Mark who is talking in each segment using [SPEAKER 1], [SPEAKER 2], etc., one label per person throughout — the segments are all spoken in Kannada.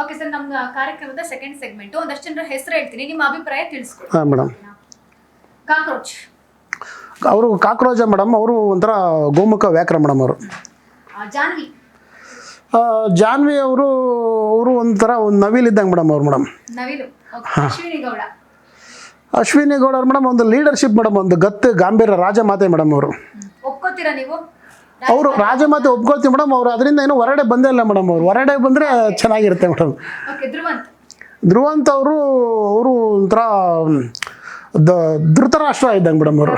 [SPEAKER 1] ಓಕೆ ಸರ್, ನಮ್ಮ ಕಾರ್ಯಕ್ರಮದ ಸೆಕೆಂಡ್ ಸೆಗ್ಮೆಂಟ್ ಒಂದಷ್ಟು ಜನರ ಹೆಸರು ಹೇಳ್ತೀನಿ, ನಿಮ್ಮ ಅಭಿಪ್ರಾಯ ತಿಳಿಸ್ಕೊಡಿ.
[SPEAKER 2] ಹಾಂ ಮೇಡಮ್.
[SPEAKER 1] ಕಾಕ್ರೋಚ್
[SPEAKER 2] ಅವರು ಕಾಕ್ರೋಚ ಮೇಡಮ್, ಅವರು ಒಂಥರ ಗೋಮುಖ ವ್ಯಾಕ್ರ ಮೇಡಮ್ ಅವರು.
[SPEAKER 1] ಜಾನ್ವಿ
[SPEAKER 2] ಜಾನ್ವಿ ಅವರು ಒಂಥರ ಒಂದು ನವಿಲ್ ಇದ್ದಂಗೆ ಮೇಡಮ್ ಅವ್ರು ಮೇಡಮ್.
[SPEAKER 1] ನವಿಲು. ಅಶ್ವಿನಿ ಗೌಡ
[SPEAKER 2] ಅಶ್ವಿನಿ ಗೌಡ ಅವ್ರು ಮೇಡಮ್ ಒಂದು ಲೀಡರ್ಶಿಪ್ ಮೇಡಮ್, ಒಂದು ಗತ್ತು ಗಾಂಭೀರ್ಯ ರಾಜಮಾತೆ ಮೇಡಮ್ ಅವರು.
[SPEAKER 1] ಒಪ್ಕೋತೀರಾ ನೀವು?
[SPEAKER 2] ಅವರು ರಾಜಮಾತೆ ಒಪ್ಕೊಳ್ತೀವಿ ಮೇಡಮ್. ಅವರು ಅದರಿಂದ ಏನೂ ಹೊರಗಡೆ ಬಂದೇ ಇಲ್ಲ ಮೇಡಮ್. ಅವರು ಹೊರಗಡೆ ಬಂದರೆ ಚೆನ್ನಾಗಿರುತ್ತೆ ಮೇಡಮ್.
[SPEAKER 1] ಓಕೆ,
[SPEAKER 2] ಧ್ರುವಂತ್ ಅವರು ಒಂಥರ ಧೃತರಾಷ್ಟ್ರ ಇದ್ದಂಗೆ ಮೇಡಮ್ ಅವರು.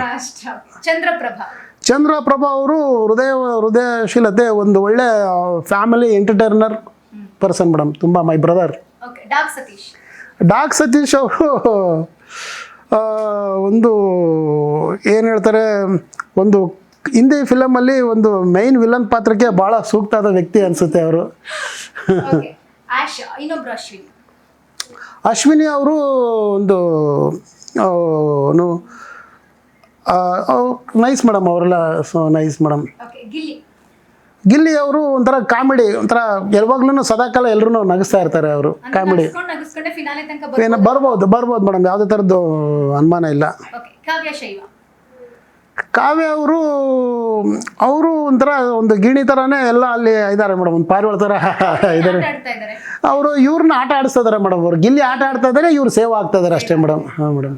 [SPEAKER 2] ಚಂದ್ರಪ್ರಭಾ ಅವರು ಹೃದಯಶೀಲತೆ, ಒಂದು ಒಳ್ಳೆ ಫ್ಯಾಮಿಲಿ ಎಂಟರ್ಟೈನರ್ ಪರ್ಸನ್ ಮೇಡಮ್, ತುಂಬ ಮೈ ಬ್ರದರ್. ಡಾಕ್ ಸತೀಶ್ ಅವರು ಒಂದು ಏನು ಹೇಳ್ತಾರೆ, ಒಂದು ಹಿಂದಿ ಫಿಲಮಲ್ಲಿ ಒಂದು ಮೈನ್ ವಿಲನ್ ಪಾತ್ರಕ್ಕೆ ಭಾಳ ಸೂಕ್ತ ಆದ ವ್ಯಕ್ತಿ ಅನಿಸುತ್ತೆ ಅವರು. ಅಶ್ವಿನಿ ಅವರು ಒಂದು ನೈಸ್ ಮೇಡಮ್, ಅವರೆಲ್ಲ ನೈಸ್ ಮೇಡಮ್. ಗಿಲ್ಲಿ ಅವರು ಒಂಥರ ಕಾಮಿಡಿ, ಒಂಥರ ಯಾವಾಗ್ಲೂ ಸದಾಕಾಲ ಎಲ್ಲರೂ ನಗಿಸ್ತಾ ಇರ್ತಾರೆ ಅವರು. ಕಾಮಿಡಿ ಬರ್ಬೋದು ಮೇಡಮ್, ಯಾವುದೇ ಥರದ್ದು ಅನುಮಾನ ಇಲ್ಲ. ಕಾವ್ಯ ಅವರು ಒಂಥರ ಒಂದು ಗಿಣಿ ಥರನೇ ಎಲ್ಲ ಅಲ್ಲಿ ಇದ್ದಾರೆ ಮೇಡಮ್, ಒಂದು ಪಾರಿವಾಳ ಥರ ಇದ್ದಾರೆ ಅವರು. ಇವ್ರನ್ನ ಆಟ ಆಡಿಸ್ತಾ ಇದಾರೆ ಮೇಡಮ್ ಅವರು. ಗಿಲ್ಲಿ ಆಟ ಆಡ್ತಾ ಇದ್ದಾರೆ, ಇವ್ರು ಸೇವ್ ಆಗ್ತಾ ಇದಾರೆ ಅಷ್ಟೇ ಮೇಡಮ್. ಹಾಂ ಮೇಡಮ್.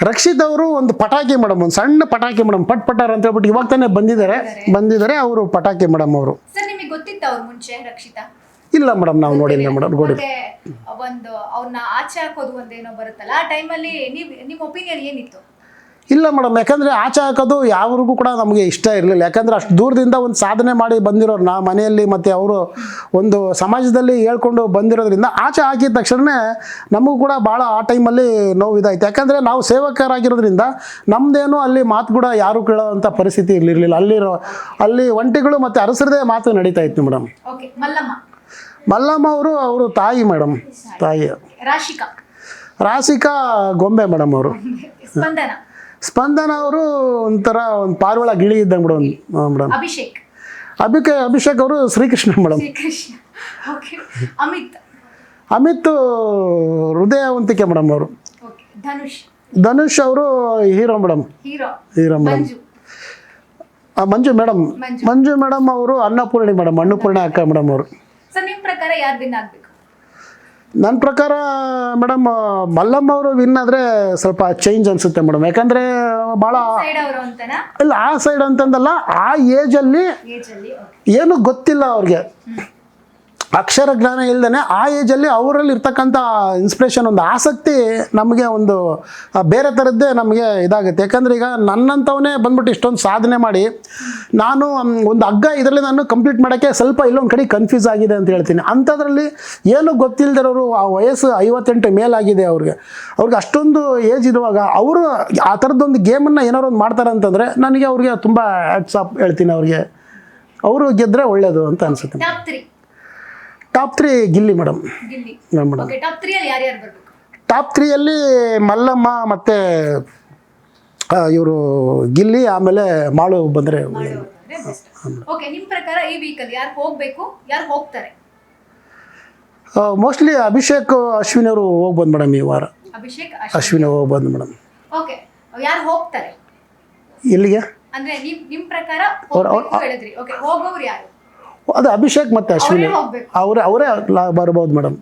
[SPEAKER 2] ರಕ್ಷಿತ್ ಅವರು ಒಂದು ಪಟಾಕಿ ಮೇಡಮ್, ಒಂದು ಸಣ್ಣ ಪಟಾಕಿ ಮೇಡಮ್, ಪಟಾರ್ ಅಂತ ಹೇಳ್ಬಿಟ್ಟು ಇವಾಗ ತಾನೇ ಬಂದಿದ್ದಾರೆ ಅವರು. ಪಟಾಕಿ ಮೇಡಮ್ ಅವರು. ಇಲ್ಲ ಮೇಡಮ್, ನಾವು ನೋಡಿಲ್ಲ ಮೇಡಮ್.
[SPEAKER 1] ಒಂದು ಅವ್ರನ್ನ ಆಚೆ ಹಾಕೋದು ಒಂದೇನೋ ಬರುತ್ತಲ್ಲ, ಆ ಟೈಮಲ್ಲಿ ನಿಮ್ಮ ಒಪಿನಿಯನ್ ಏನಿತ್ತು?
[SPEAKER 2] ಇಲ್ಲ ಮೇಡಮ್, ಯಾಕಂದರೆ ಆಚೆ ಹಾಕೋದು ಯಾವ್ರಿಗೂ ಕೂಡ ನಮಗೆ ಇಷ್ಟ ಇರಲಿಲ್ಲ. ಯಾಕಂದರೆ ಅಷ್ಟು ದೂರದಿಂದ ಒಂದು ಸಾಧನೆ ಮಾಡಿ ಬಂದಿರೋರು ನಾ ಮನೆಯಲ್ಲಿ, ಮತ್ತು ಅವರು ಒಂದು ಸಮಾಜದಲ್ಲಿ ಹೇಳ್ಕೊಂಡು ಬಂದಿರೋದ್ರಿಂದ ಆಚೆ ಹಾಕಿದ ತಕ್ಷಣ ನಮಗೂ ಕೂಡ ಭಾಳ ಆ ಟೈಮಲ್ಲಿ ನೋವಿದಾಯ್ತು. ಯಾಕಂದರೆ ನಾವು ಸೇವಕರಾಗಿರೋದ್ರಿಂದ ನಮ್ಮದೇನು ಅಲ್ಲಿ ಮಾತು ಕೂಡ ಯಾರು ಕೇಳೋವಂಥ ಪರಿಸ್ಥಿತಿ ಇರಲಿಲ್ಲ. ಅಲ್ಲಿ ಒಂಟಿಗಳು ಮತ್ತು ಅರಸರದೇ ಮಾತು ನಡೀತಾ ಇತ್ತು ಮೇಡಮ್. ಮಲ್ಲಮ್ಮ ಅವರು ತಾಯಿ ಮೇಡಮ್, ತಾಯಿ. ರಾಶಿಕಾ ಗೊಂಬೆ ಮೇಡಮ್ ಅವರು. ಸ್ಪಂದನ ಅವರು ಒಂಥರ ಒಂದು ಪಾರಿವಾಳ ಗಿಳಿ ಇದ್ದಂಗೆ ಮೇಡಮ್. ಅಭಿಷೇಕ್ ಅವರು ಶ್ರೀಕೃಷ್ಣ ಮೇಡಮ್. ಅಮಿತ್ ಹೃದಯವಂತಿಕೆ ಮೇಡಮ್ ಅವರು. ಧನುಷ್ ಅವರು ಹೀರೋ ಮೇಡಮ್. ಮಂಜು ಮೇಡಮ್ ಅವರು ಅನ್ನಪೂರ್ಣಿ ಮೇಡಮ್, ಅನ್ನಪೂರ್ಣಿ ಅಕ್ಕ ಮೇಡಮ್ ಅವರು. ನನ್ನ ಪ್ರಕಾರ ಮೇಡಮ್ ಮಲ್ಲಮ್ಮ ಅವರು ವಿನ್ ಆದರೆ ಸ್ವಲ್ಪ ಚೇಂಜ್ ಅನಿಸುತ್ತೆ ಮೇಡಮ್. ಯಾಕಂದರೆ ಭಾಳ ಇಲ್ಲ, ಆ ಸೈಡ್ ಅಂತಂದಲ್ಲ, ಆ ಏಜಲ್ಲಿ ಏನು ಗೊತ್ತಿಲ್ಲ ಅವ್ರಿಗೆ, ಅಕ್ಷರ ಜ್ಞಾನ ಇಲ್ದೇ ಆ ಏಜಲ್ಲಿ ಅವರಲ್ಲಿ ಇರ್ತಕ್ಕಂಥ ಇನ್ಸ್ಪಿರೇಷನ್, ಒಂದು ಆಸಕ್ತಿ ನಮಗೆ ಒಂದು ಬೇರೆ ಥರದ್ದೇ ನಮಗೆ ಇದಾಗುತ್ತೆ. ಯಾಕಂದರೆ ಈಗ ನನ್ನಂಥವನ್ನೇ ಬಂದ್ಬಿಟ್ಟು ಇಷ್ಟೊಂದು ಸಾಧನೆ ಮಾಡಿ ನಾನು ಒಂದು ಹಗ್ಗ ಇದರಲ್ಲಿ ನಾನು ಕಂಪ್ಲೀಟ್ ಮಾಡೋಕ್ಕೆ ಸ್ವಲ್ಪ ಇಲ್ಲೊಂದು ಕಡೆ ಕನ್ಫ್ಯೂಸ್ ಆಗಿದೆ ಅಂತ ಹೇಳ್ತೀನಿ. ಅಂಥದ್ರಲ್ಲಿ ಏನು ಗೊತ್ತಿಲ್ಲದಿರೋರು, ಆ ವಯಸ್ಸು 58 ಮೇಲಾಗಿದೆ ಅವ್ರಿಗೆ ಅಷ್ಟೊಂದು ಏಜ್ ಇರುವಾಗ ಅವರು ಆ ಥರದ್ದೊಂದು ಗೇಮನ್ನು ಏನಾರು ಒಂದು ಮಾಡ್ತಾರೆ ಅಂತಂದರೆ ನನಗೆ ಅವ್ರಿಗೆ ತುಂಬ ಹ್ಯಾಟ್ಸ್ ಆಫ್ ಹೇಳ್ತೀನಿ. ಅವ್ರಿಗೆ ಅವರು ಗೆದ್ದರೆ ಒಳ್ಳೆಯದು ಅಂತ ಅನಿಸುತ್ತೆ. Top 3 Gilli madam. ಟಾಪ್ 3ಯಲ್ಲಿ ಮಲ್ಲಮ್ಮ ಮತ್ತು ಇವರು ಗಿಲ್ಲಿ, ಆಮೇಲೆ ಮಾಳು ಬಂದರೆ ಮೋಸ್ಟ್ಲಿ ಅಭಿಷೇಕ್ ಅಶ್ವಿನಿ ಅವರು ಹೋಗ್ಬೋದು ಮೇಡಮ್ ಈ ವಾರ. ಅಶ್ವಿನಿ ಹೋಗ್ಬೋದು ಮೇಡಮ್. ಎಲ್ಲಿಗೆ? ಅದು ಅಭಿಷೇಕ್ ಮತ್ತು ಅಶ್ವಿನಿ ಅವರೇ ಬರ್ಬೋದು ಮೇಡಮ್.